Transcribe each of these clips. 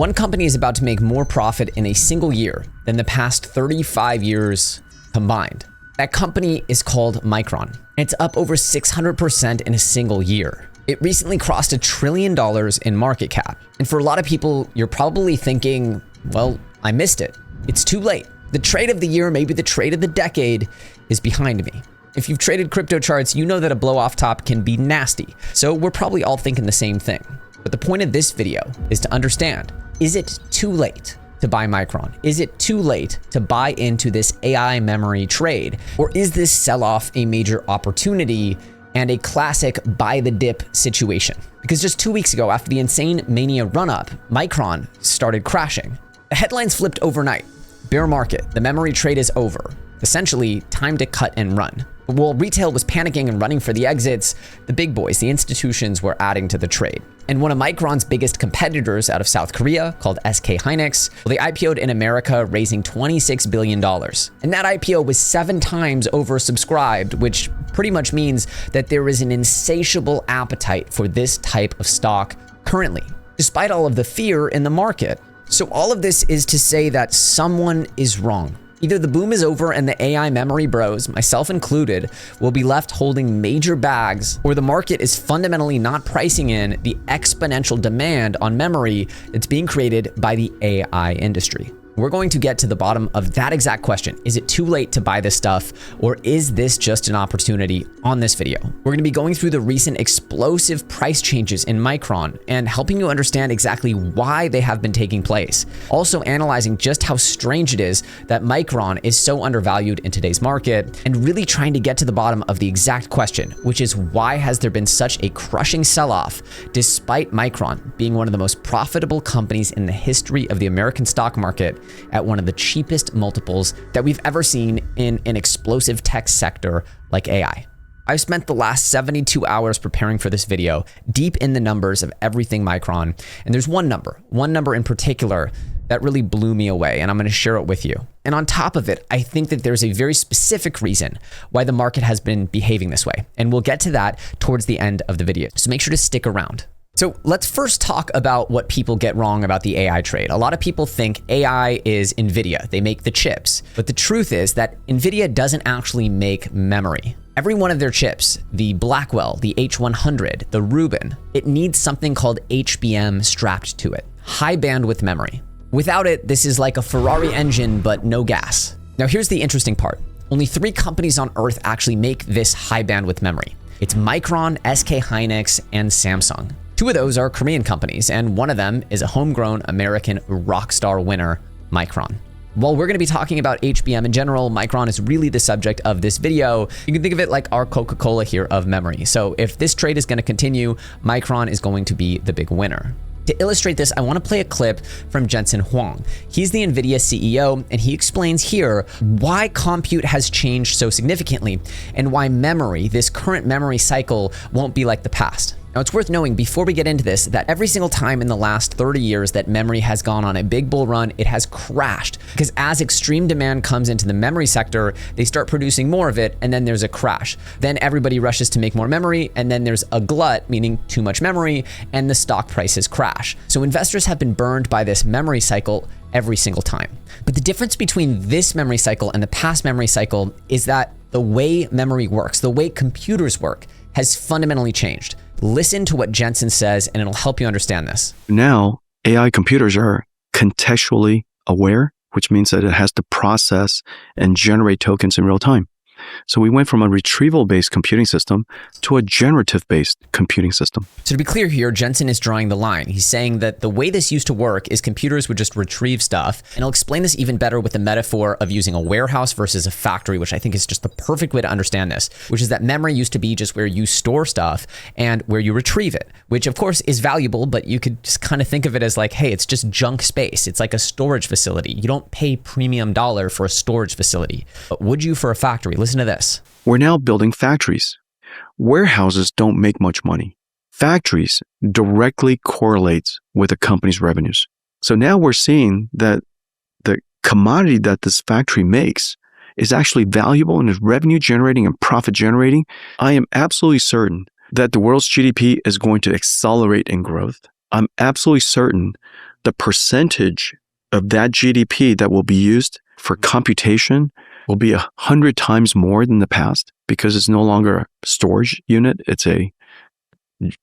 One company is about to make more profit in a single year than the past 35 years combined. That company is called Micron. It's up over 600% in a single year. It recently crossed $1 trillion in market cap. And for a lot of people, you're probably thinking, well, I missed it. It's too late. The trade of the year, maybe the trade of the decade, is behind me. If you've traded crypto charts, you know that a blow off top can be nasty. So we're probably all thinking the same thing. But the point of this video is to understand, is it too late to buy Micron? Is it too late to buy into this AI memory trade? Or is this sell-off a major opportunity and a classic buy the dip situation? Because just 2 weeks ago, after the insane mania run-up, Micron started crashing. The headlines flipped overnight. Bear market, the memory trade is over. Essentially, time to cut and run. While retail was panicking and running for the exits, the big boys, the institutions, were adding to the trade. And one of Micron's biggest competitors out of South Korea, called SK Hynix, they IPO'd in America, raising $26 billion. And that IPO was 7 times oversubscribed, which pretty much means that there is an insatiable appetite for this type of stock currently, despite all of the fear in the market. So all of this is to say that someone is wrong. Either the boom is over and the AI memory bros, myself included, will be left holding major bags, or the market is fundamentally not pricing in the exponential demand on memory that's being created by the AI industry. We're going to get to the bottom of that exact question. Is it too late to buy this stuff, or is this just an opportunity on this video? We're going to be going through the recent explosive price changes in Micron and helping you understand exactly why they have been taking place. Also analyzing just how strange it is that Micron is so undervalued in today's market, and really trying to get to the bottom of the exact question, which is why has there been such a crushing sell-off despite Micron being one of the most profitable companies in the history of the American stock market at one of the cheapest multiples that we've ever seen in an explosive tech sector like AI. I've spent the last 72 hours preparing for this video, deep in the numbers of everything Micron, and there's one number in particular that really blew me away, and I'm going to share it with you. And on top of it, I think that there's a very specific reason why the market has been behaving this way, and we'll get to that towards the end of the video, so make sure to stick around. So let's first talk about what people get wrong about the AI trade. A lot of people think AI is NVIDIA. They make the chips. But the truth is that NVIDIA doesn't actually make memory. Every one of their chips, the Blackwell, the H100, the Rubin, it needs something called HBM strapped to it, high bandwidth memory. Without it, this is like a Ferrari engine, but no gas. Now here's the interesting part. Only 3 companies on Earth actually make this high bandwidth memory. It's Micron, SK Hynix, and Samsung. 2 of those are Korean companies, and one of them is a homegrown American rockstar winner, Micron. While we're going to be talking about HBM in general, Micron is really the subject of this video. You can think of it like our Coca-Cola here of memory. So if this trade is going to continue, Micron is going to be the big winner. To illustrate this, I want to play a clip from Jensen Huang. He's the NVIDIA CEO, and he explains here why compute has changed so significantly and why memory, this current memory cycle, won't be like the past. Now, it's worth knowing before we get into this that every single time in the last 30 years that memory has gone on a big bull run, it has crashed. Because as extreme demand comes into the memory sector, they start producing more of it, and then there's a crash. Then everybody rushes to make more memory, and then there's a glut, meaning too much memory, and the stock prices crash. So investors have been burned by this memory cycle every single time. But the difference between this memory cycle and the past memory cycle is that the way memory works, the way computers work, has fundamentally changed. Listen to what Jensen says, and it'll help you understand this. Now, AI computers are contextually aware, which means that it has to process and generate tokens in real time. So we went from a retrieval-based computing system to a generative-based computing system. So to be clear here, Jensen is drawing the line. He's saying that the way this used to work is computers would just retrieve stuff. And he'll explain this even better with the metaphor of using a warehouse versus a factory, which I think is just the perfect way to understand this, which is that memory used to be just where you store stuff and where you retrieve it, which of course is valuable, but you could just kind of think of it as like, hey, it's just junk space. It's like a storage facility. You don't pay premium dollar for a storage facility, but would you for a factory? Listen to this. We're now building factories. Warehouses don't make much money. Factories directly correlates with a company's revenues. So now we're seeing that the commodity that this factory makes is actually valuable and is revenue generating and profit generating. I am absolutely certain that the world's GDP is going to accelerate in growth. I'm absolutely certain the percentage of that GDP that will be used for computation will be 100 times more than the past because it's no longer a storage unit. It's a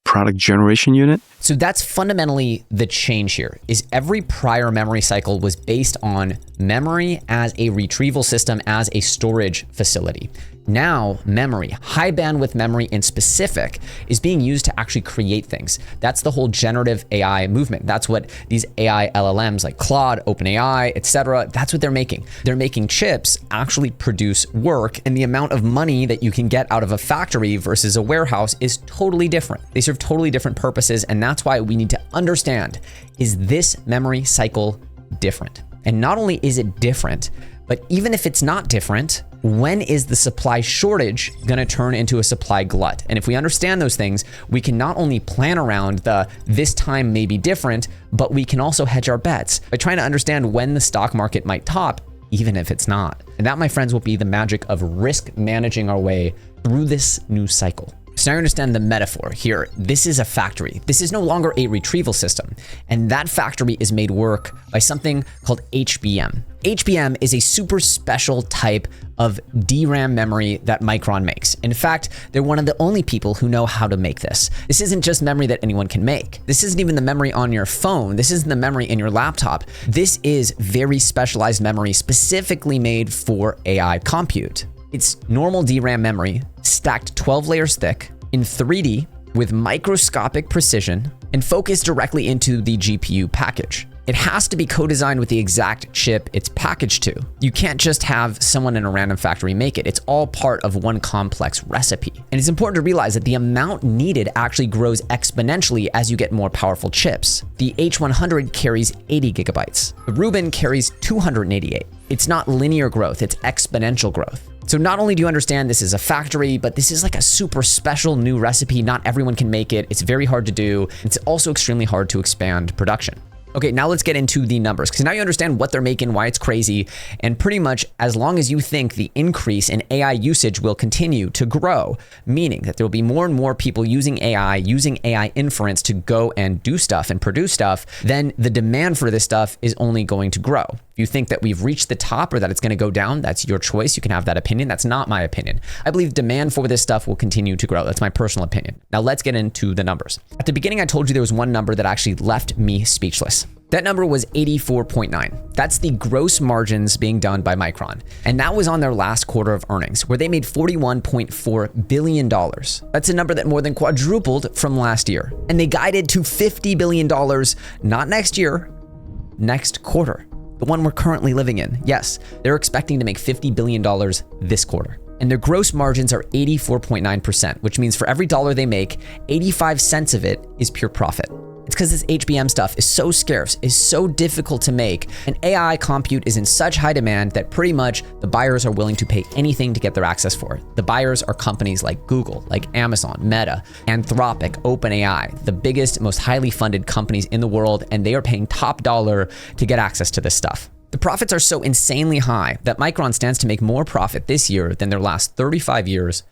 product generation unit. So that's fundamentally the change here, is every prior memory cycle was based on memory as a retrieval system, as a storage facility. Now, memory, high bandwidth memory in specific, is being used to actually create things. That's the whole generative AI movement. That's what these AI LLMs like Claude, OpenAI, etc., that's what they're making. They're making chips actually produce work, and the amount of money that you can get out of a factory versus a warehouse is totally different. They serve totally different purposes, and that's why we need to understand, is this memory cycle different? And not only is it different, but even if it's not different, when is the supply shortage going to turn into a supply glut? And if we understand those things, we can not only plan around this time may be different, but we can also hedge our bets by trying to understand when the stock market might top, even if it's not. And that, my friends, will be the magic of risk managing our way through this new cycle. So now you understand the metaphor here. This is a factory. This is no longer a retrieval system. And that factory is made work by something called HBM. HBM is a super special type of DRAM memory that Micron makes. In fact, they're one of the only people who know how to make this. This isn't just memory that anyone can make. This isn't even the memory on your phone. This isn't the memory in your laptop. This is very specialized memory specifically made for AI compute. It's normal DRAM memory stacked 12 layers thick in 3D with microscopic precision and focused directly into the GPU package. It has to be co-designed with the exact chip it's packaged to. You can't just have someone in a random factory make it. It's all part of one complex recipe. And it's important to realize that the amount needed actually grows exponentially as you get more powerful chips. The H100 carries 80 gigabytes. The Rubin carries 288. It's not linear growth, it's exponential growth. So not only do you understand this is a factory, but this is like a super special new recipe. Not everyone can make it. It's very hard to do. It's also extremely hard to expand production. Okay, now let's get into the numbers, because now you understand what they're making, why it's crazy, and pretty much as long as you think the increase in AI usage will continue to grow, meaning that there will be more and more people using AI inference to go and do stuff and produce stuff, then the demand for this stuff is only going to grow. If you think that we've reached the top or that it's going to go down, that's your choice. You can have that opinion. That's not my opinion. I believe demand for this stuff will continue to grow. That's my personal opinion. Now let's get into the numbers. At the beginning, I told you there was one number that actually left me speechless. That number was 84.9. That's the gross margins being done by Micron. And that was on their last quarter of earnings, where they made $41.4 billion. That's a number that more than quadrupled from last year. And they guided to $50 billion, not next year, next quarter. The one we're currently living in. Yes, they're expecting to make $50 billion this quarter. And their gross margins are 84.9%, which means for every dollar they make, 85 cents of it is pure profit. It's because this HBM stuff is so scarce, is so difficult to make, and AI compute is in such high demand that pretty much the buyers are willing to pay anything to get their access for it. The buyers are companies like Google, like Amazon, Meta, Anthropic, OpenAI, the biggest, most highly funded companies in the world, and they are paying top dollar to get access to this stuff. The profits are so insanely high that Micron stands to make more profit this year than their last 35 years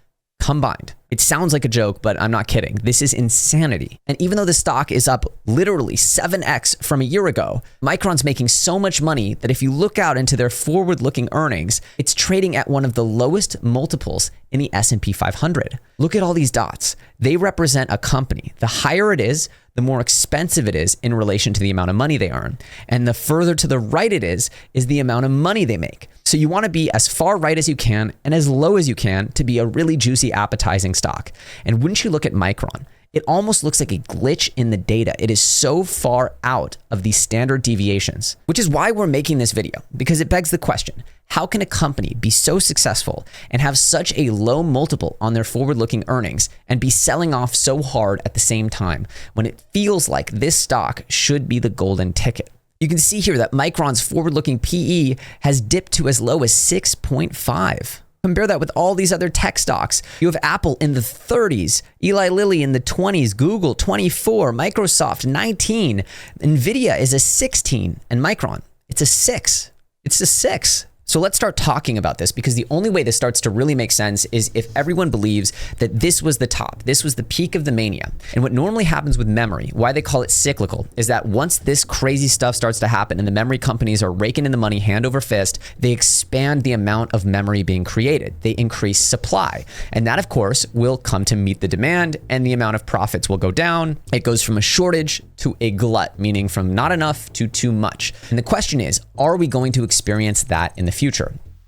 combined. It sounds like a joke, but I'm not kidding. This is insanity. And even though the stock is up literally 7x from a year ago, Micron's making so much money that if you look out into their forward-looking earnings, it's trading at one of the lowest multiples in the S&P 500. Look at all these dots. They represent a company. The higher it is, the more expensive it is in relation to the amount of money they earn. And the further to the right it is the amount of money they make. So you want to be as far right as you can and as low as you can to be a really juicy, appetizing stock. And wouldn't you look at Micron? It almost looks like a glitch in the data. It is so far out of the standard deviations, which is why we're making this video, because it begs the question, how can a company be so successful and have such a low multiple on their forward-looking earnings and be selling off so hard at the same time when it feels like this stock should be the golden ticket? You can see here that Micron's forward-looking PE has dipped to as low as 6.5. Compare that with all these other tech stocks. You have Apple in the 30s, Eli Lilly in the 20s, Google 24, Microsoft 19, NVIDIA is a 16, and Micron, it's a 6. It's a 6. So So let's start talking about this, because the only way this starts to really make sense is if everyone believes that this was the top, this was the peak of the mania. And what normally happens with memory, why they call it cyclical, is that once this crazy stuff starts to happen and the memory companies are raking in the money hand over fist, they expand the amount of memory being created. They increase supply. And that, of course, will come to meet the demand, and the amount of profits will go down. It goes from a shortage to a glut, meaning from not enough to too much. And the question is, are we going to experience that in the future?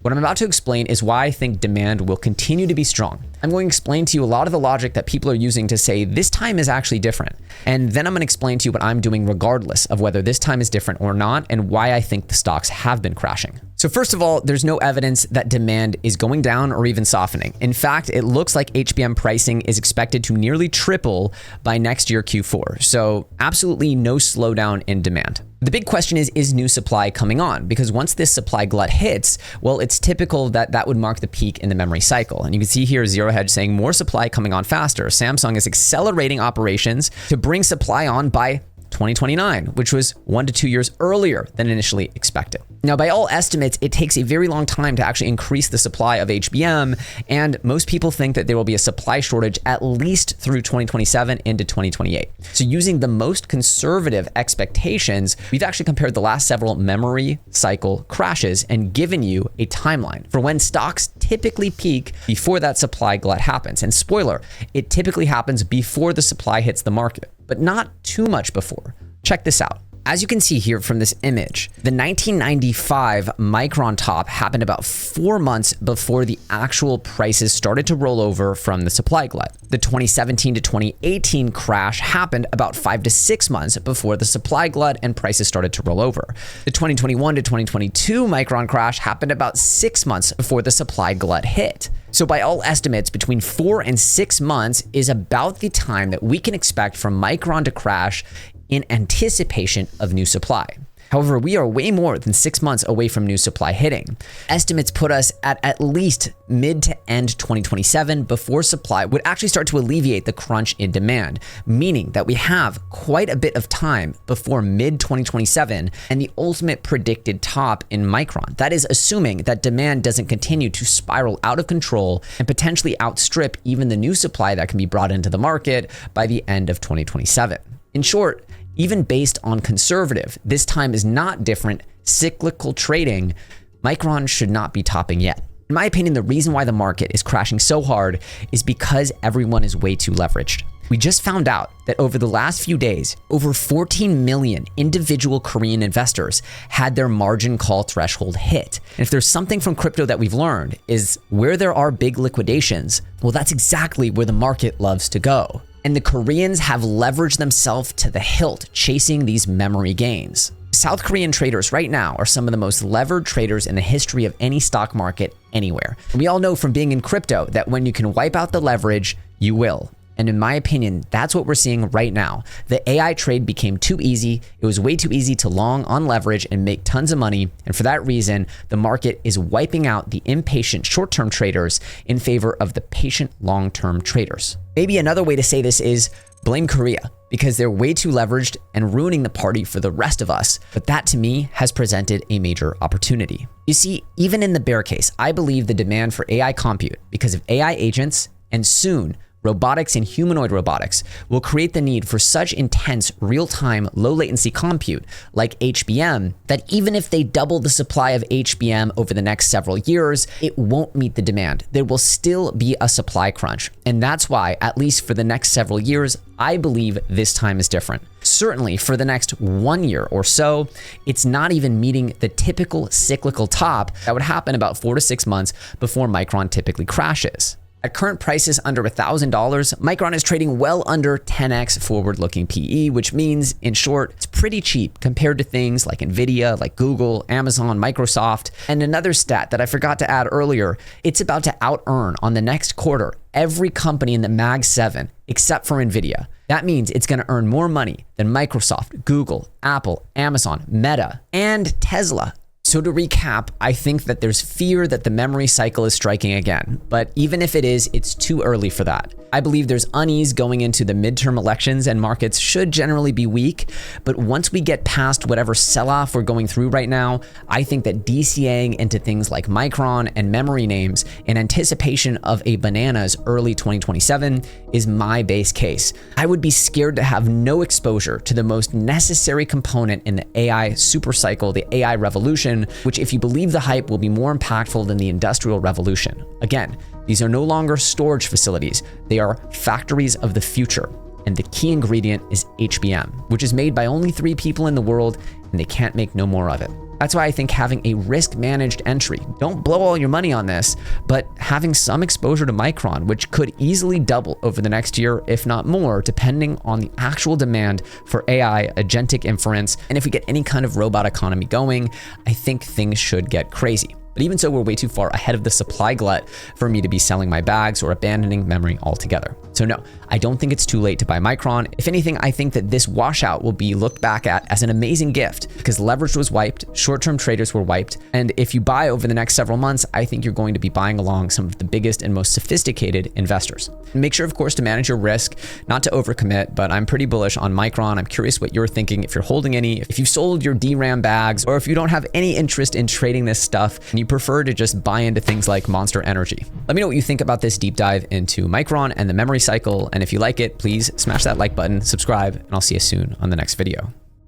What I'm about to explain is why I think demand will continue to be strong. I'm going to explain to you a lot of the logic that people are using to say this time is actually different. And then I'm going to explain to you what I'm doing regardless of whether this time is different or not, and why I think the stocks have been crashing. So first of all, there's no evidence that demand is going down or even softening. In fact, it looks like HBM pricing is expected to nearly triple by next year Q4. So absolutely no slowdown in demand. The big question is new supply coming on? Because once this supply glut hits, well, it's typical that that would mark the peak in the memory cycle. And you can see here Zero Hedge saying more supply coming on faster. Samsung is accelerating operations to bring supply on by 2029, which was 1 to 2 years earlier than initially expected. Now, by all estimates, it takes a very long time to actually increase the supply of HBM, and most people think that there will be a supply shortage at least through 2027 into 2028. So using the most conservative expectations, we've actually compared the last several memory cycle crashes and given you a timeline for when stocks typically peak before that supply glut happens. And spoiler, it typically happens before the supply hits the market, but not too much before. Check this out. As you can see here from this image, the 1995 Micron top happened about 4 months before the actual prices started to roll over from the supply glut. The 2017 to 2018 crash happened about 5 to 6 months before the supply glut and prices started to roll over. The 2021 to 2022 Micron crash happened about 6 months before the supply glut hit. So by all estimates, between 4 and 6 months is about the time that we can expect for Micron to crash in anticipation of new supply. However, we are way more than 6 months away from new supply hitting. Estimates put us at least mid to end 2027 before supply would actually start to alleviate the crunch in demand, meaning that we have quite a bit of time before mid 2027 and the ultimate predicted top in Micron. That is assuming that demand doesn't continue to spiral out of control and potentially outstrip even the new supply that can be brought into the market by the end of 2027. In short, even based on conservative, this time is not different, cyclical trading, Micron should not be topping yet. In my opinion, the reason why the market is crashing so hard is because everyone is way too leveraged. We just found out that over the last few days, over 14 million individual Korean investors had their margin call threshold hit. And if there's something from crypto that we've learned is where there are big liquidations, well, that's exactly where the market loves to go. And the Koreans have leveraged themselves to the hilt chasing these memory gains. South Korean traders right now are some of the most levered traders in the history of any stock market anywhere. And we all know from being in crypto that when you can wipe out the leverage, you will. And in my opinion, that's what we're seeing right now. The AI trade became too easy. It was way too easy to long on leverage and make tons of money. And for that reason, the market is wiping out the impatient short-term traders in favor of the patient long-term traders. Maybe another way to say this is blame Korea, because they're way too leveraged and ruining the party for the rest of us. But that to me has presented a major opportunity. You see, even in the bear case, I believe the demand for AI compute because of AI agents and soon robotics and humanoid robotics will create the need for such intense real-time low latency compute like HBM that even if they double the supply of HBM over the next several years, it won't meet the demand. There will still be a supply crunch. And that's why, at least for the next several years, I believe this time is different. Certainly for the next 1 year or so, it's not even meeting the typical cyclical top that would happen about 4 to 6 months before Micron typically crashes. At current prices under $1,000, Micron is trading well under 10x forward-looking PE, which means, in short, it's pretty cheap compared to things like NVIDIA, like Google, Amazon, Microsoft. And another stat that I forgot to add earlier, it's about to out-earn on the next quarter every company in the Mag 7 except for NVIDIA. That means it's going to earn more money than Microsoft, Google, Apple, Amazon, Meta, and Tesla. So to recap, I think that there's fear that the memory cycle is striking again, but even if it is, it's too early for that. I believe there's unease going into the midterm elections and markets should generally be weak, but once we get past whatever sell-off we're going through right now, I think that DCAing into things like Micron and memory names in anticipation of a bananas early 2027 is my base case. I would be scared to have no exposure to the most necessary component in the AI supercycle, the AI revolution, which if you believe the hype will be more impactful than the industrial revolution. Again, these are no longer storage facilities. They are factories of the future. And the key ingredient is HBM, which is made by only 3 people in the world, and they can't make no more of it. That's why I think having a risk-managed entry, don't blow all your money on this, but having some exposure to Micron, which could easily double over the next year, if not more, depending on the actual demand for AI, agentic inference, and if we get any kind of robot economy going, I think things should get crazy. But even so, we're way too far ahead of the supply glut for me to be selling my bags or abandoning memory altogether. So no, I don't think it's too late to buy Micron. If anything, I think that this washout will be looked back at as an amazing gift because leverage was wiped, short-term traders were wiped, and if you buy over the next several months, I think you're going to be buying along some of the biggest and most sophisticated investors. Make sure, of course, to manage your risk, not to overcommit, but I'm pretty bullish on Micron. I'm curious what you're thinking, if you're holding any, if you've sold your DRAM bags, or if you don't have any interest in trading this stuff and you prefer to just buy into things like Monster Energy. Let me know what you think about this deep dive into Micron and the memory cycle, and if you like it, please smash that like button, subscribe, and I'll see you soon on the next video.